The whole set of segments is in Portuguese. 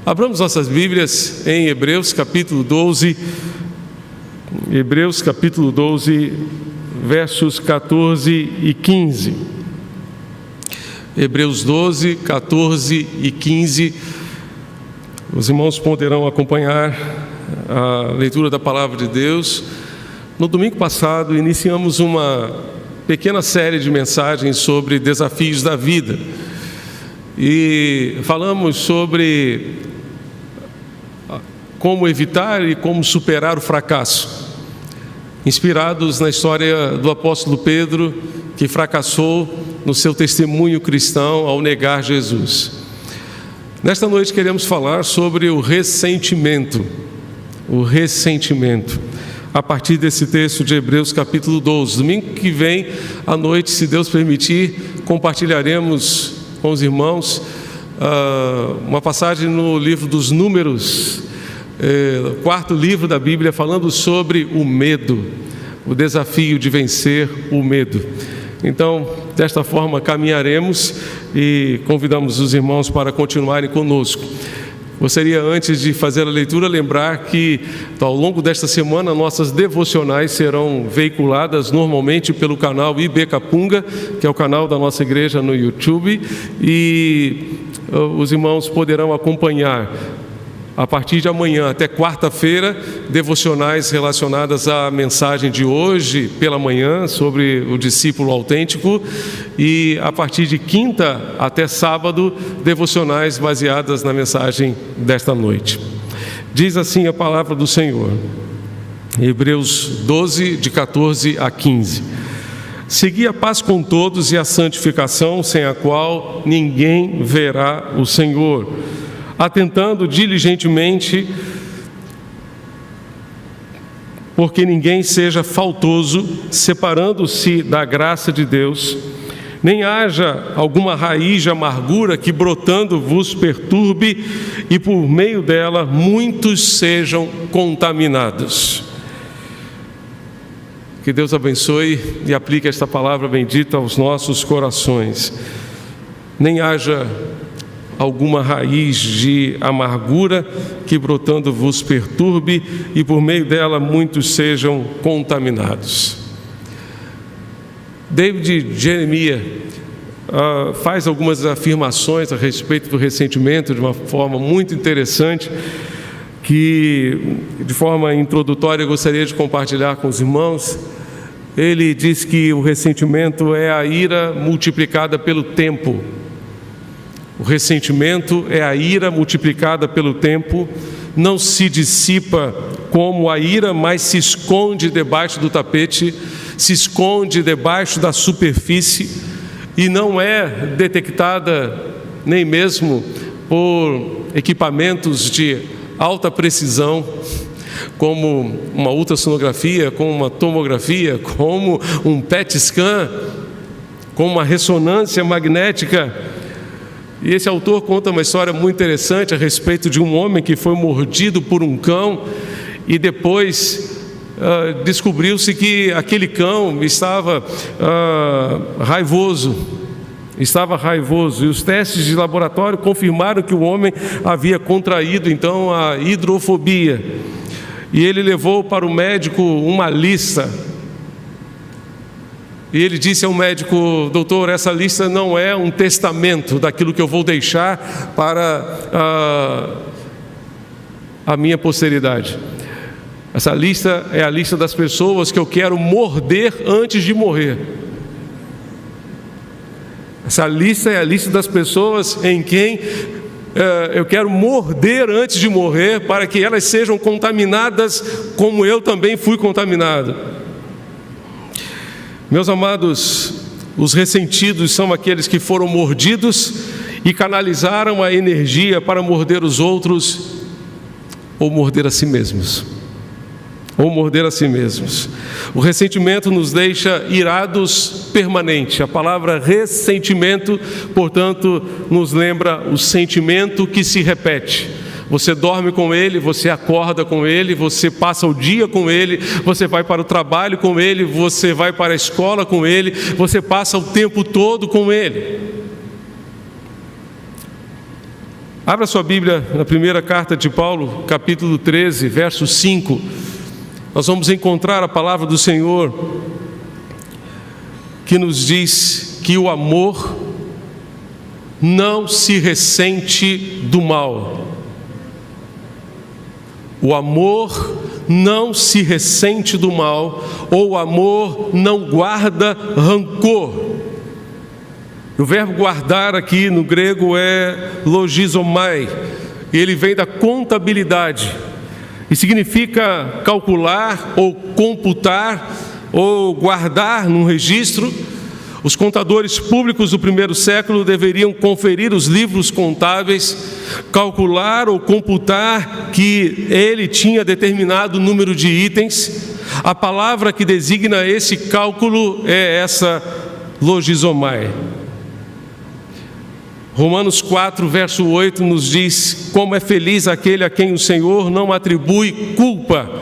Abramos nossas Bíblias em Hebreus capítulo 12, versos 14 e 15. Hebreus 12, 14 e 15. Os irmãos poderão acompanhar a leitura da Palavra de Deus. No domingo passado, iniciamos uma pequena série de mensagens sobre desafios da vida. E falamos sobre como evitar e como superar o fracasso, inspirados na história do apóstolo Pedro, que fracassou no seu testemunho cristão ao negar Jesus. Nesta noite queremos falar sobre o ressentimento, a partir desse texto de Hebreus capítulo 12. Domingo que vem, à noite, se Deus permitir, compartilharemos com os irmãos uma passagem no livro dos Números, quarto livro da Bíblia, falando sobre o medo, o desafio de vencer o medo. Então, desta forma caminharemos e convidamos os irmãos para continuarem conosco. Gostaria, antes de fazer a leitura, lembrar que ao longo desta semana nossas devocionais serão veiculadas normalmente pelo canal IB Capunga, que é o canal da nossa igreja no YouTube, e os irmãos poderão acompanhar a partir de amanhã até quarta-feira, devocionais relacionadas à mensagem de hoje pela manhã, sobre o discípulo autêntico, e a partir de quinta até sábado, devocionais baseadas na mensagem desta noite. Diz assim a palavra do Senhor, Hebreus 12, de 14 a 15. Segui a paz com todos e a santificação, sem a qual ninguém verá o Senhor, atentando diligentemente, porque ninguém seja faltoso, separando-se da graça de Deus, nem haja alguma raiz de amargura que brotando vos perturbe, e por meio dela muitos sejam contaminados. Que Deus abençoe e aplique esta palavra bendita aos nossos corações. Nem haja alguma raiz de amargura que brotando vos perturbe, e por meio dela muitos sejam contaminados. David Jeremias faz algumas afirmações a respeito do ressentimento de uma forma muito interessante, que de forma introdutória eu gostaria de compartilhar com os irmãos. Ele diz que o ressentimento é a ira multiplicada pelo tempo. O ressentimento é a ira multiplicada pelo tempo, não se dissipa como a ira, mas se esconde debaixo do tapete, se esconde debaixo da superfície e não é detectada nem mesmo por equipamentos de alta precisão, como uma ultrassonografia, como uma tomografia, como um PET scan, como uma ressonância magnética. E esse autor conta uma história muito interessante a respeito de um homem que foi mordido por um cão e depois descobriu-se que aquele cão estava raivoso, e os testes de laboratório confirmaram que o homem havia contraído então a hidrofobia, e ele levou para o médico uma lista. E ele disse ao médico: doutor, essa lista não é um testamento daquilo que eu vou deixar para a minha posteridade. Essa lista é a lista das pessoas que eu quero morder antes de morrer. Essa lista é a lista das pessoas em quem eu quero morder antes de morrer, para que elas sejam contaminadas como eu também fui contaminado. Meus amados, os ressentidos são aqueles que foram mordidos e canalizaram a energia para morder os outros ou morder a si mesmos. O ressentimento nos deixa irados permanente. A palavra ressentimento, portanto, nos lembra o sentimento que se repete. Você dorme com ele, você acorda com ele, você passa o dia com ele, você vai para o trabalho com ele, você vai para a escola com ele, você passa o tempo todo com ele. Abra sua Bíblia na primeira carta de Paulo, capítulo 13, verso 5. Nós vamos encontrar a palavra do Senhor que nos diz que o amor não se ressente do mal. O amor não se ressente do mal, ou o amor não guarda rancor. O verbo guardar aqui no grego é logizomai, e ele vem da contabilidade, e significa calcular ou computar ou guardar num registro. Os contadores públicos do primeiro século deveriam conferir os livros contábeis, calcular ou computar que ele tinha determinado número de itens. A palavra que designa esse cálculo é essa logizomai. Romanos 4, verso 8 nos diz: como é feliz aquele a quem o Senhor não atribui culpa.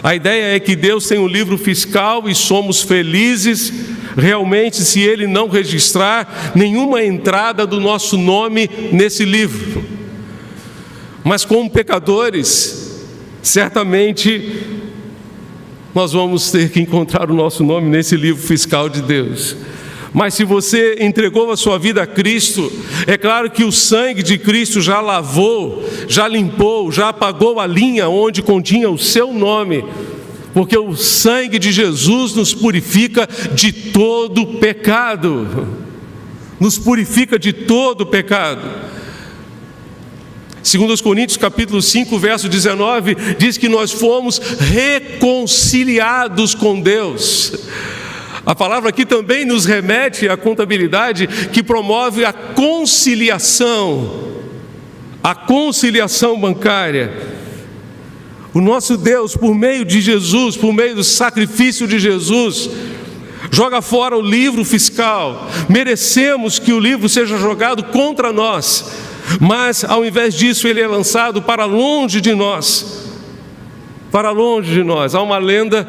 A ideia é que Deus tem um livro fiscal e somos felizes realmente se Ele não registrar nenhuma entrada do nosso nome nesse livro. Mas como pecadores, certamente nós vamos ter que encontrar o nosso nome nesse livro fiscal de Deus. Mas se você entregou a sua vida a Cristo, é claro que o sangue de Cristo já lavou, já limpou, já apagou a linha onde continha o seu nome, porque o sangue de Jesus nos purifica de todo pecado. Nos purifica de todo pecado. 2 Coríntios capítulo 5, verso 19, diz que nós fomos reconciliados com Deus. A palavra aqui também nos remete à contabilidade que promove a conciliação bancária. O nosso Deus, por meio de Jesus, por meio do sacrifício de Jesus, joga fora o livro fiscal. Merecemos que o livro seja jogado contra nós, mas ao invés disso ele é lançado para longe de nós. Para longe de nós. Há uma lenda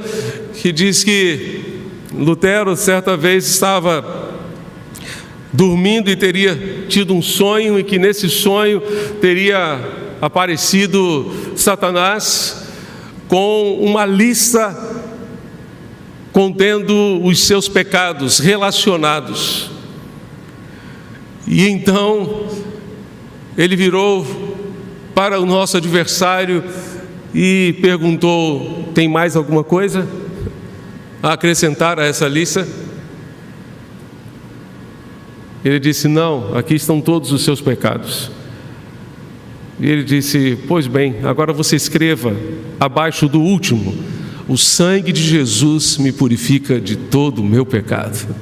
que diz que Lutero, certa vez, estava dormindo e teria tido um sonho, e que nesse sonho teria aparecido Satanás com uma lista contendo os seus pecados relacionados. E então ele virou para o nosso adversário e perguntou: tem mais alguma coisa a acrescentar a essa lista? Ele disse: não, aqui estão todos os seus pecados. E ele disse: pois bem, agora você escreva abaixo do último: o sangue de Jesus me purifica de todo o meu pecado.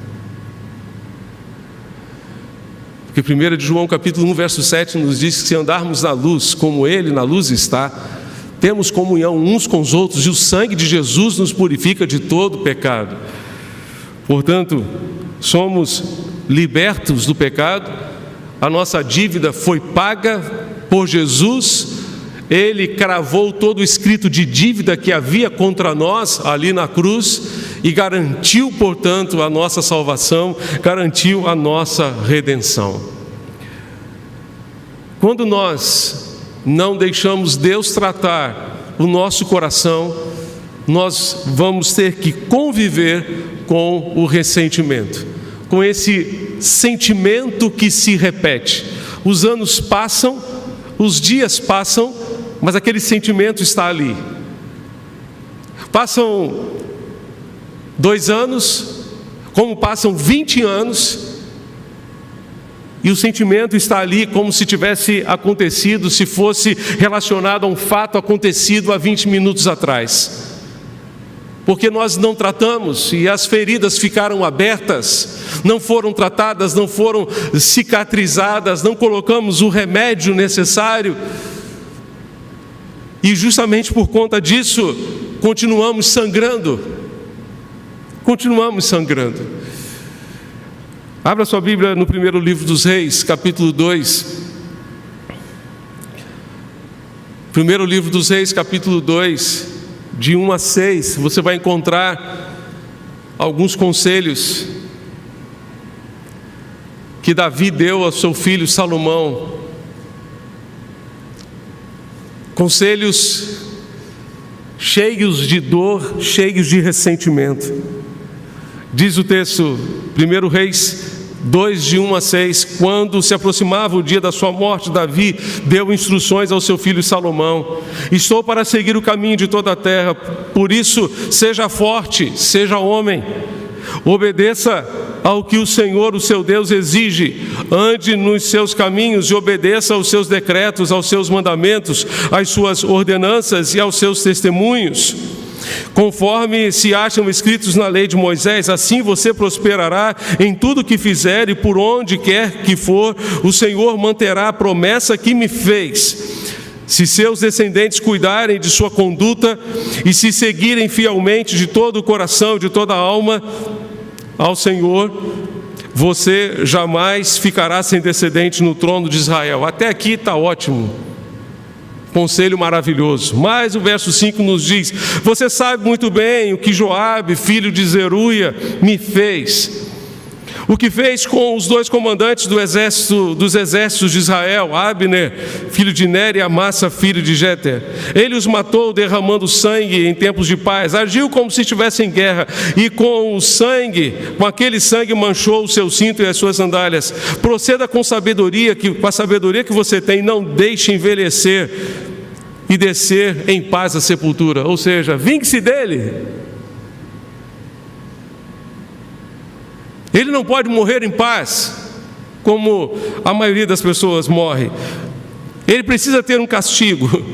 Porque 1 de João capítulo 1, verso 7 nos diz que se andarmos na luz, como Ele na luz está, temos comunhão uns com os outros, e o sangue de Jesus nos purifica de todo pecado. Portanto, somos libertos do pecado, a nossa dívida foi paga por Jesus, Ele cravou todo o escrito de dívida que havia contra nós ali na cruz e garantiu, portanto, a nossa salvação, garantiu a nossa redenção. Quando nós não deixamos Deus tratar o nosso coração, nós vamos ter que conviver com o ressentimento, com esse sentimento que se repete. Os anos passam, os dias passam, mas aquele sentimento está ali. Passam 2 anos, como passam 20 anos, e o sentimento está ali como se tivesse acontecido, se fosse relacionado a um fato acontecido há 20 minutos atrás. Porque nós não tratamos, e as feridas ficaram abertas, não foram tratadas, não foram cicatrizadas, não colocamos o remédio necessário. E justamente por conta disso, continuamos sangrando. Continuamos sangrando. Abra sua Bíblia no primeiro livro dos Reis, capítulo 2. Primeiro livro dos Reis, capítulo 2, de 1 a 6, você vai encontrar alguns conselhos que Davi deu ao seu filho Salomão. Conselhos cheios de dor, cheios de ressentimento. Diz o texto, 1 Reis 2, de 1 a 6, quando se aproximava o dia da sua morte, Davi deu instruções ao seu filho Salomão: estou para seguir o caminho de toda a terra, por isso seja forte, seja homem, obedeça ao que o Senhor, o seu Deus, exige, ande nos seus caminhos e obedeça aos seus decretos, aos seus mandamentos, às suas ordenanças e aos seus testemunhos, conforme se acham escritos na lei de Moisés. Assim você prosperará em tudo que fizer, e por onde quer que for, o Senhor manterá a promessa que me fez. Se seus descendentes cuidarem de sua conduta e se seguirem fielmente de todo o coração, de toda a alma ao Senhor, você jamais ficará sem descendente no trono de Israel. Até aqui está ótimo, conselho maravilhoso. Mas o verso 5 nos diz: você sabe muito bem o que Joabe, filho de Zeruia, me fez. O que fez com os dois comandantes dos exércitos de Israel, Abner, filho de Ner, e Amassa, filho de Jeter. Ele os matou derramando sangue em tempos de paz. Agiu como se estivesse em guerra, e com aquele sangue manchou o seu cinto e as suas sandálias. Proceda com sabedoria, com a sabedoria que você tem, não deixe envelhecer e descer em paz à sepultura. Ou seja, vingue-se dele. Ele não pode morrer em paz, como a maioria das pessoas morre. Ele precisa ter um castigo.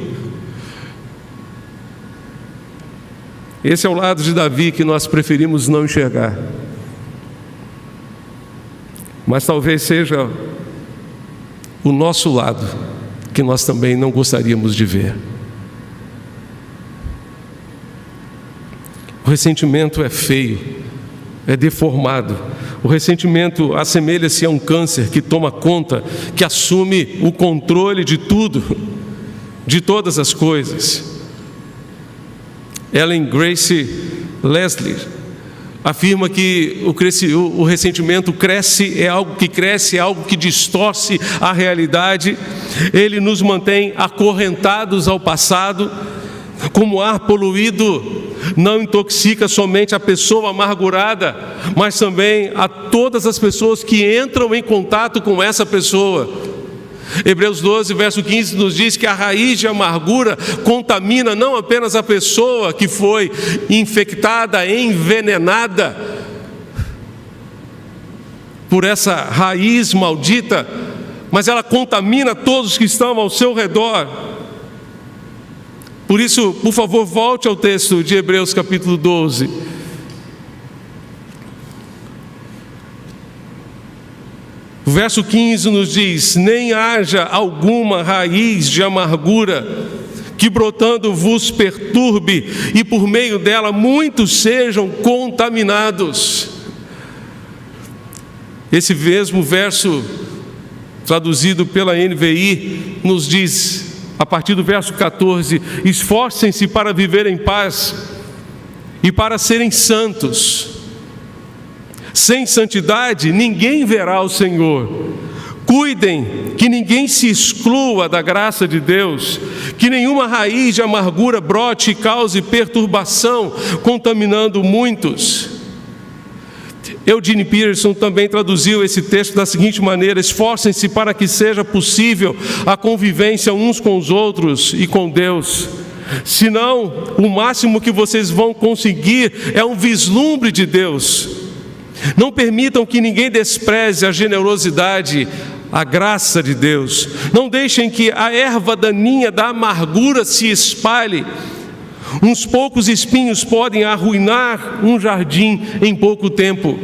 Esse é o lado de Davi que nós preferimos não enxergar. Mas talvez seja o nosso lado que nós também não gostaríamos de ver. O ressentimento é feio, é deformado. O ressentimento assemelha-se a um câncer que toma conta, que assume o controle de tudo, de todas as coisas. Ellen Grace Leslie afirma que o ressentimento é algo que distorce a realidade. Ele nos mantém acorrentados ao passado, como ar poluído não intoxica somente a pessoa amargurada, mas também a todas as pessoas que entram em contato com essa pessoa. Hebreus 12, verso 15 nos diz que a raiz de amargura contamina não apenas a pessoa que foi infectada, envenenada por essa raiz maldita, mas ela contamina todos que estão ao seu redor. Por isso, por favor, volte ao texto de Hebreus capítulo 12. O verso 15 nos diz: nem haja alguma raiz de amargura que brotando vos perturbe, e por meio dela muitos sejam contaminados. Esse mesmo verso, traduzido pela NVI, nos diz, a partir do verso 14: esforcem-se para viver em paz e para serem santos. Sem santidade ninguém verá o Senhor. Cuidem que ninguém se exclua da graça de Deus, que nenhuma raiz de amargura brote e cause perturbação, contaminando muitos. Eugene Peterson também traduziu esse texto da seguinte maneira: esforcem-se para que seja possível a convivência uns com os outros e com Deus. Senão, o máximo que vocês vão conseguir é um vislumbre de Deus. Não permitam que ninguém despreze a generosidade, a graça de Deus. Não deixem que a erva daninha da amargura se espalhe. Uns poucos espinhos podem arruinar um jardim em pouco tempo,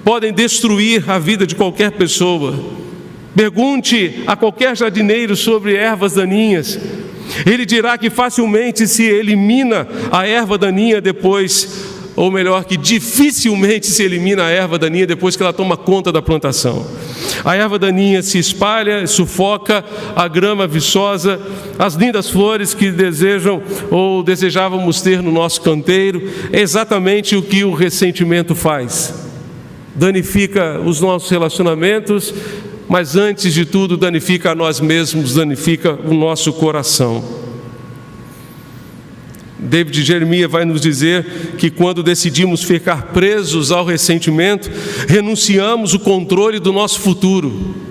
podem destruir a vida de qualquer pessoa. Pergunte a qualquer jardineiro sobre ervas daninhas. Ele dirá que facilmente se elimina a erva daninha depois, ou melhor, que dificilmente se elimina a erva daninha depois que ela toma conta da plantação. A erva daninha se espalha, sufoca a grama viçosa, as lindas flores que desejam ou desejávamos ter no nosso canteiro. É exatamente o que o ressentimento faz. Danifica os nossos relacionamentos, mas antes de tudo danifica a nós mesmos, danifica o nosso coração. David Jeremias vai nos dizer que quando decidimos ficar presos ao ressentimento, renunciamos o controle do nosso futuro.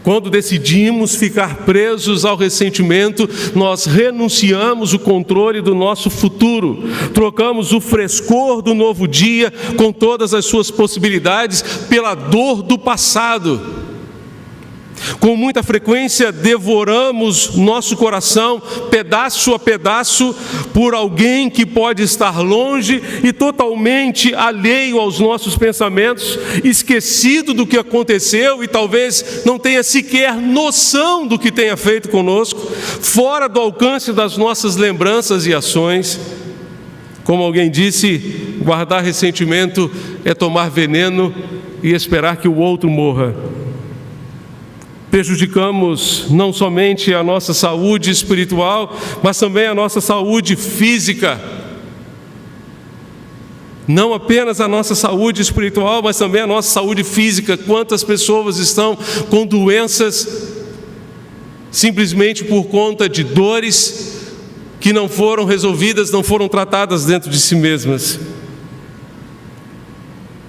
Quando decidimos ficar presos ao ressentimento, nós renunciamos o controle do nosso futuro. Trocamos o frescor do novo dia, com todas as suas possibilidades, pela dor do passado. Com muita frequência devoramos nosso coração, pedaço a pedaço, por alguém que pode estar longe e totalmente alheio aos nossos pensamentos, esquecido do que aconteceu e talvez não tenha sequer noção do que tenha feito conosco, fora do alcance das nossas lembranças e ações. Como alguém disse, guardar ressentimento é tomar veneno e esperar que o outro morra. Prejudicamos não somente a nossa saúde espiritual, mas também a nossa saúde física. Não apenas a nossa saúde espiritual, mas também a nossa saúde física. Quantas pessoas estão com doenças simplesmente por conta de dores que não foram resolvidas, não foram tratadas dentro de si mesmas.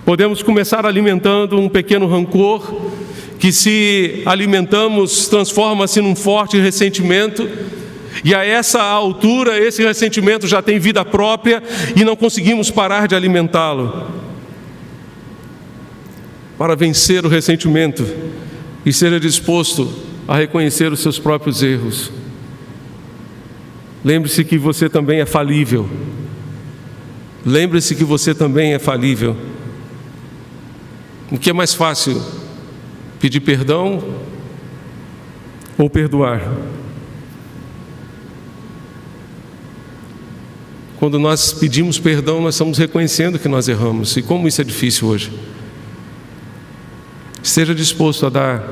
Podemos começar alimentando um pequeno rancor, que se alimentamos, transforma-se num forte ressentimento, e a essa altura, esse ressentimento já tem vida própria e não conseguimos parar de alimentá-lo. Para vencer o ressentimento, esteja disposto a reconhecer os seus próprios erros. Lembre-se que você também é falível. Lembre-se que você também é falível. O que é mais fácil? Pedir perdão ou perdoar? Quando nós pedimos perdão, nós estamos reconhecendo que nós erramos. E como isso é difícil hoje. Esteja disposto a dar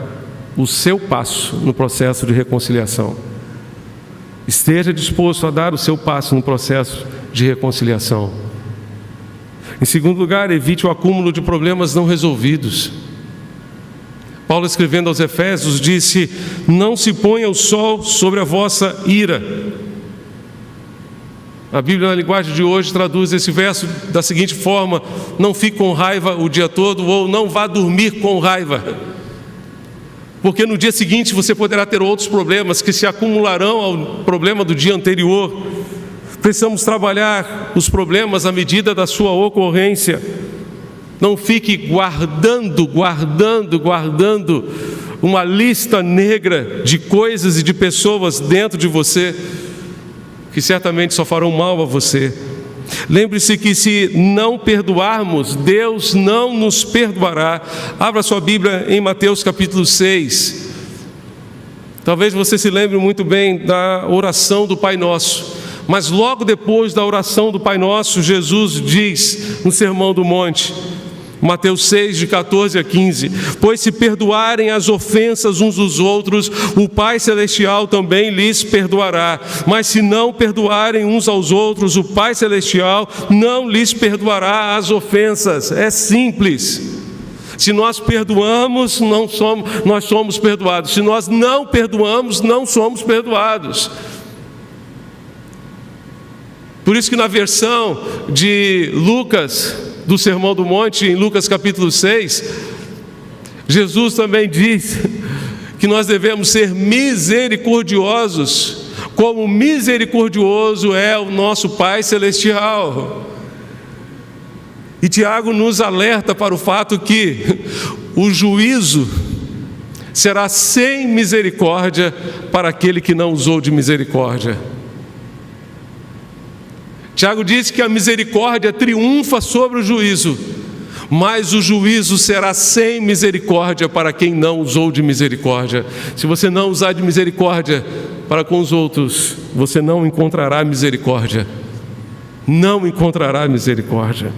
o seu passo no processo de reconciliação. Esteja disposto a dar o seu passo no processo de reconciliação. Em segundo lugar, evite o acúmulo de problemas não resolvidos. Paulo, escrevendo aos Efésios, disse: não se ponha o sol sobre a vossa ira. A Bíblia, na linguagem de hoje, traduz esse verso da seguinte forma: não fique com raiva o dia todo, ou não vá dormir com raiva. Porque no dia seguinte você poderá ter outros problemas que se acumularão ao problema do dia anterior. Precisamos trabalhar os problemas à medida da sua ocorrência. Não fique guardando uma lista negra de coisas e de pessoas dentro de você, que certamente só farão mal a você. Lembre-se que se não perdoarmos, Deus não nos perdoará. Abra sua Bíblia em Mateus capítulo 6. Talvez você se lembre muito bem da oração do Pai Nosso, mas logo depois da oração do Pai Nosso, Jesus diz no Sermão do Monte, Mateus 6, de 14 a 15: pois se perdoarem as ofensas uns dos outros, o Pai Celestial também lhes perdoará. Mas se não perdoarem uns aos outros, o Pai Celestial não lhes perdoará as ofensas. É simples. Se nós perdoamos, nós somos perdoados. Se nós não perdoamos, não somos perdoados. Por isso que na versão de Lucas, do Sermão do Monte, em Lucas capítulo 6, Jesus também diz que nós devemos ser misericordiosos, como misericordioso é o nosso Pai Celestial. E Tiago nos alerta para o fato que o juízo será sem misericórdia para aquele que não usou de misericórdia. Tiago diz que a misericórdia triunfa sobre o juízo, mas o juízo será sem misericórdia para quem não usou de misericórdia. Se você não usar de misericórdia para com os outros, você não encontrará misericórdia. Não encontrará misericórdia.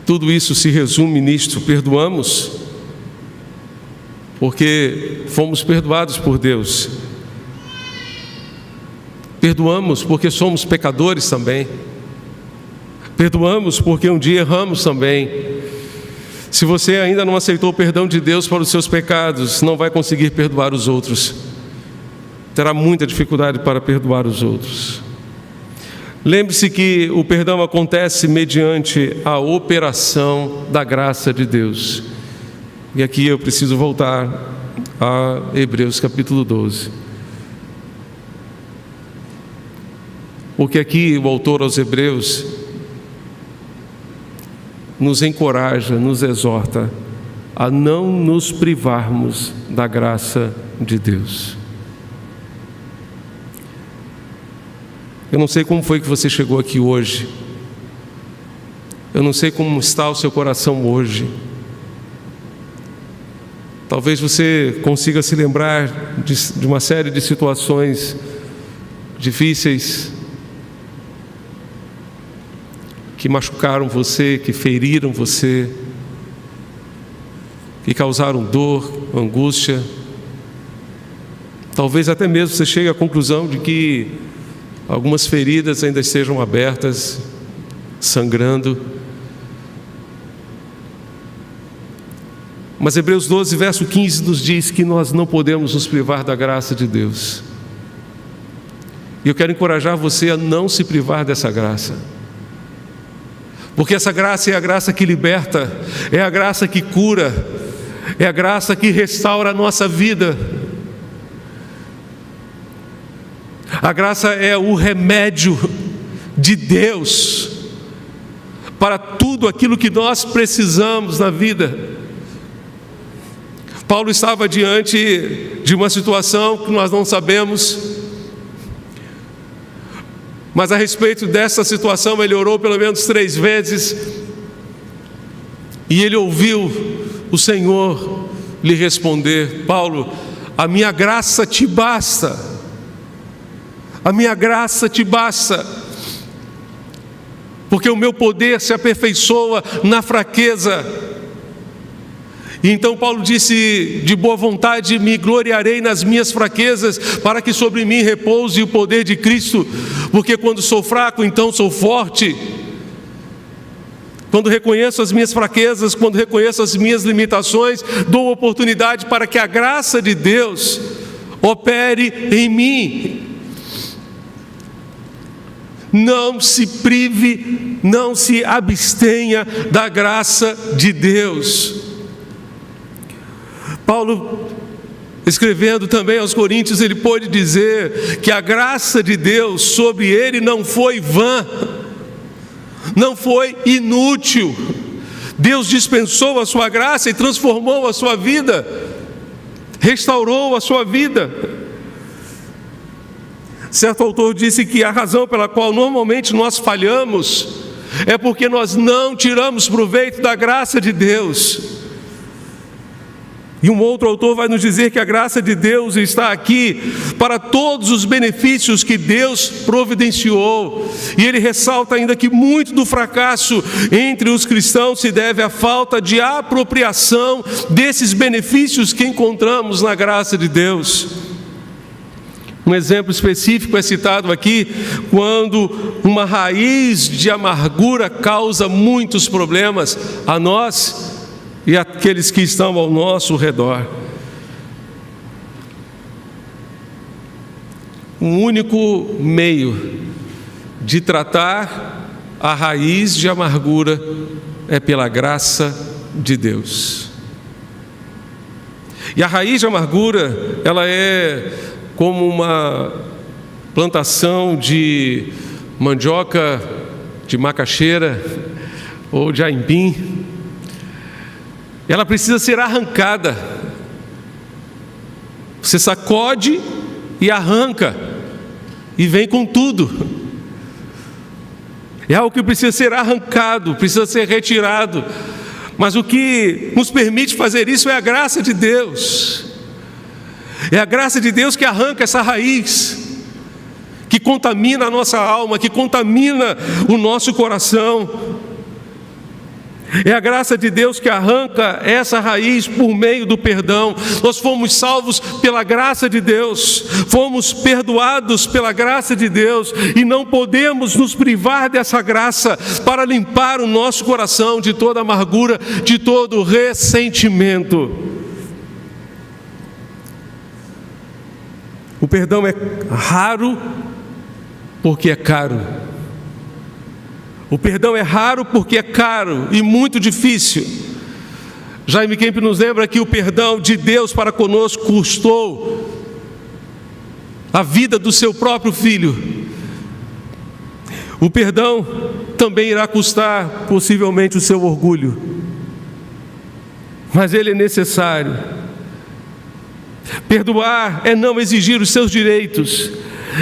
Tudo isso se resume nisto: perdoamos, porque fomos perdoados por Deus. Perdoamos porque somos pecadores também. Perdoamos porque um dia erramos também. Se você ainda não aceitou o perdão de Deus para os seus pecados, não vai conseguir perdoar os outros. terá muita dificuldade para perdoar os outros. Lembre-se que o perdão acontece mediante a operação da graça de Deus. E aqui eu preciso voltar a Hebreus capítulo 12. Porque aqui o autor aos Hebreus nos encoraja, nos exorta a não nos privarmos da graça de Deus. Eu não sei como foi que você chegou aqui hoje. Eu não sei como está o seu coração hoje. Talvez você consiga se lembrar de uma série de situações difíceis que machucaram você, que feriram você, que causaram dor, angústia. Talvez até mesmo você chegue à conclusão de que algumas feridas ainda estejam abertas, sangrando. Mas Hebreus 12, verso 15 nos diz que nós não podemos nos privar da graça de Deus. E eu quero encorajar você a não se privar dessa graça. Porque essa graça é a graça que liberta, é a graça que cura, é a graça que restaura a nossa vida. A graça é o remédio de Deus para tudo aquilo que nós precisamos na vida. Paulo estava diante de uma situação que nós não sabemos, mas a respeito dessa situação ele orou pelo menos 3 vezes e ele ouviu o Senhor lhe responder: Paulo, a minha graça te basta. A minha graça te basta, porque o meu poder se aperfeiçoa na fraqueza. E então Paulo disse: de boa vontade me gloriarei nas minhas fraquezas, para que sobre mim repouse o poder de Cristo, porque quando sou fraco, então sou forte. Quando reconheço as minhas fraquezas, quando reconheço as minhas limitações, dou oportunidade para que a graça de Deus opere em mim. Não se prive, não se abstenha da graça de Deus. Paulo, escrevendo também aos Coríntios, ele pôde dizer que a graça de Deus sobre ele não foi vã, não foi inútil. Deus dispensou a sua graça e transformou a sua vida, restaurou a sua vida. Certo autor disse que a razão pela qual normalmente nós falhamos é porque nós não tiramos proveito da graça de Deus. E um outro autor vai nos dizer que a graça de Deus está aqui para todos os benefícios que Deus providenciou. E ele ressalta ainda que muito do fracasso entre os cristãos se deve à falta de apropriação desses benefícios que encontramos na graça de Deus. Um exemplo específico é citado aqui, quando uma raiz de amargura causa muitos problemas a nós e àqueles que estão ao nosso redor. O único meio de tratar a raiz de amargura é pela graça de Deus. E a raiz de amargura, ela é como uma plantação de mandioca, de macaxeira ou de aipim. Ela precisa ser arrancada. Você sacode e arranca, e vem com tudo. É algo que precisa ser arrancado, precisa ser retirado. Mas o que nos permite fazer isso é a graça de Deus. É a graça de Deus que arranca essa raiz, que contamina a nossa alma, que contamina o nosso coração. É a graça de Deus que arranca essa raiz por meio do perdão. Nós fomos salvos pela graça de Deus, fomos perdoados pela graça de Deus, e não podemos nos privar dessa graça para limpar o nosso coração de toda amargura, de todo ressentimento. O perdão é raro porque é caro. O perdão é raro porque é caro e muito difícil. Jaime Kemp nos lembra que o perdão de Deus para conosco custou a vida do seu próprio filho. O perdão também irá custar possivelmente o seu orgulho, mas ele é necessário. Perdoar é não exigir os seus direitos,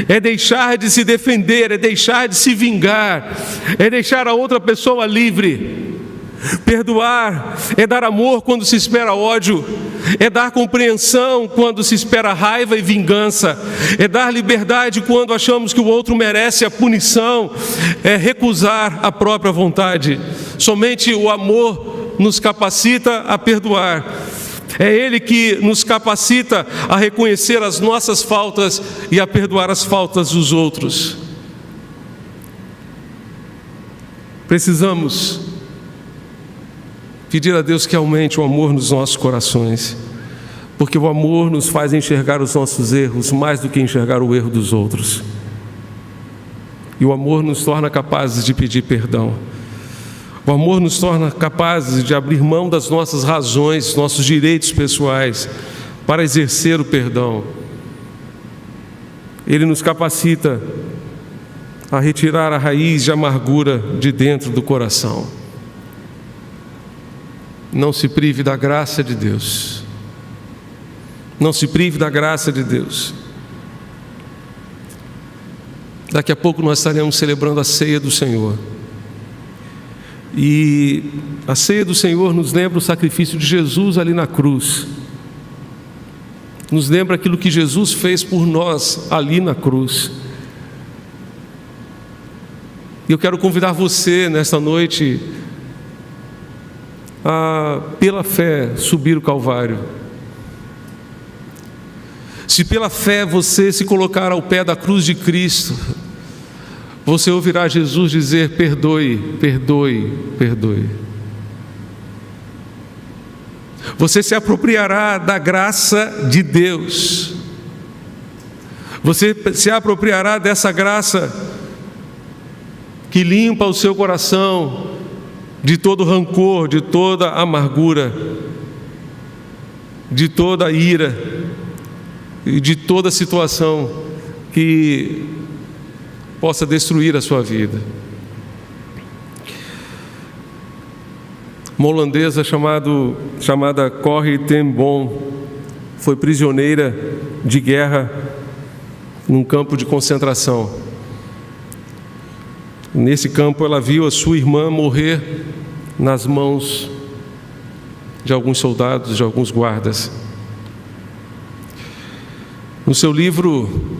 é deixar de se defender, é deixar de se vingar, é deixar a outra pessoa livre. Perdoar é dar amor quando se espera ódio, é dar compreensão quando se espera raiva e vingança, é dar liberdade quando achamos que o outro merece a punição, é recusar a própria vontade. Somente o amor nos capacita a perdoar. É Ele que nos capacita a reconhecer as nossas faltas e a perdoar as faltas dos outros. Precisamos pedir a Deus que aumente o amor nos nossos corações, porque o amor nos faz enxergar os nossos erros mais do que enxergar o erro dos outros. E o amor nos torna capazes de pedir perdão. O amor nos torna capazes de abrir mão das nossas razões, nossos direitos pessoais, para exercer o perdão. Ele nos capacita a retirar a raiz de amargura de dentro do coração. Não se prive da graça de Deus. Não se prive da graça de Deus. Daqui a pouco nós estaremos celebrando a ceia do Senhor. E a ceia do Senhor nos lembra o sacrifício de Jesus ali na cruz. Nos lembra aquilo que Jesus fez por nós ali na cruz. E eu quero convidar você nesta noite a, pela fé, subir o Calvário. Se pela fé você se colocar ao pé da cruz de Cristo, você ouvirá Jesus dizer: perdoe, perdoe, perdoe. Você se apropriará da graça de Deus. Você se apropriará dessa graça que limpa o seu coração de todo rancor, de toda amargura, de toda ira e de toda situação que possa destruir a sua vida. Uma holandesa chamada Corrie ten Boom foi prisioneira de guerra num campo de concentração. Nesse campo ela viu a sua irmã morrer nas mãos de alguns soldados, de alguns guardas. No seu livro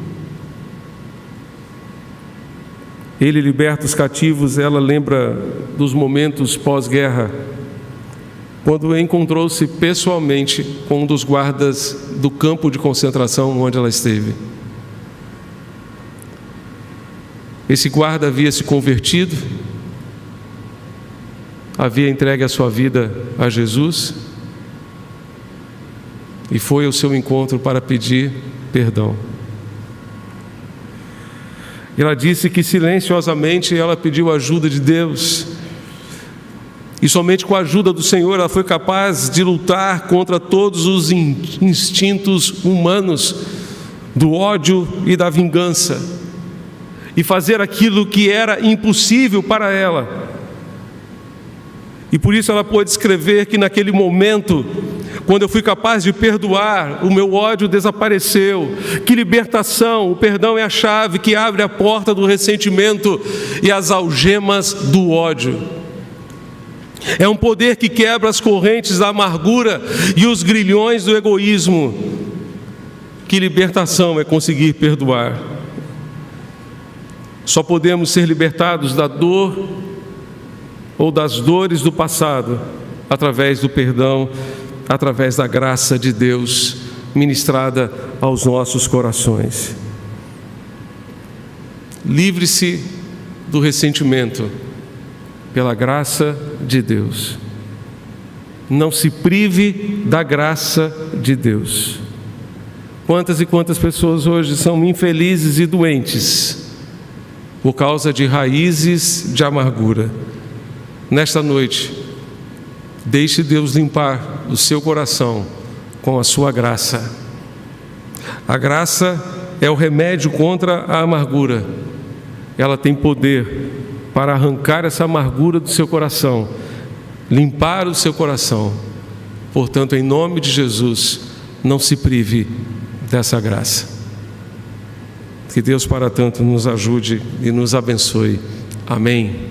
Ele Liberta os Cativos, ela lembra dos momentos pós-guerra, quando encontrou-se pessoalmente com um dos guardas do campo de concentração onde ela esteve. Esse guarda havia se convertido, havia entregue a sua vida a Jesus e foi ao seu encontro para pedir perdão. Ela disse que silenciosamente ela pediu a ajuda de Deus, e somente com a ajuda do Senhor ela foi capaz de lutar contra todos os instintos humanos do ódio e da vingança, e fazer aquilo que era impossível para ela. E por isso ela pôde escrever que naquele momento, quando eu fui capaz de perdoar, o meu ódio desapareceu. Que libertação! O perdão é a chave que abre a porta do ressentimento e as algemas do ódio. É um poder que quebra as correntes da amargura e os grilhões do egoísmo. Que libertação é conseguir perdoar! Só podemos ser libertados da dor ou das dores do passado através do perdão, através da graça de Deus ministrada aos nossos corações. Livre-se do ressentimento pela graça de Deus. Não se prive da graça de Deus. Quantas e quantas pessoas hoje são infelizes e doentes por causa de raízes de amargura. Nesta noite, deixe Deus limpar o seu coração com a sua graça. A graça é o remédio contra a amargura. Ela tem poder para arrancar essa amargura do seu coração, limpar o seu coração. Portanto, em nome de Jesus, não se prive dessa graça. Que Deus para tanto nos ajude e nos abençoe. Amém.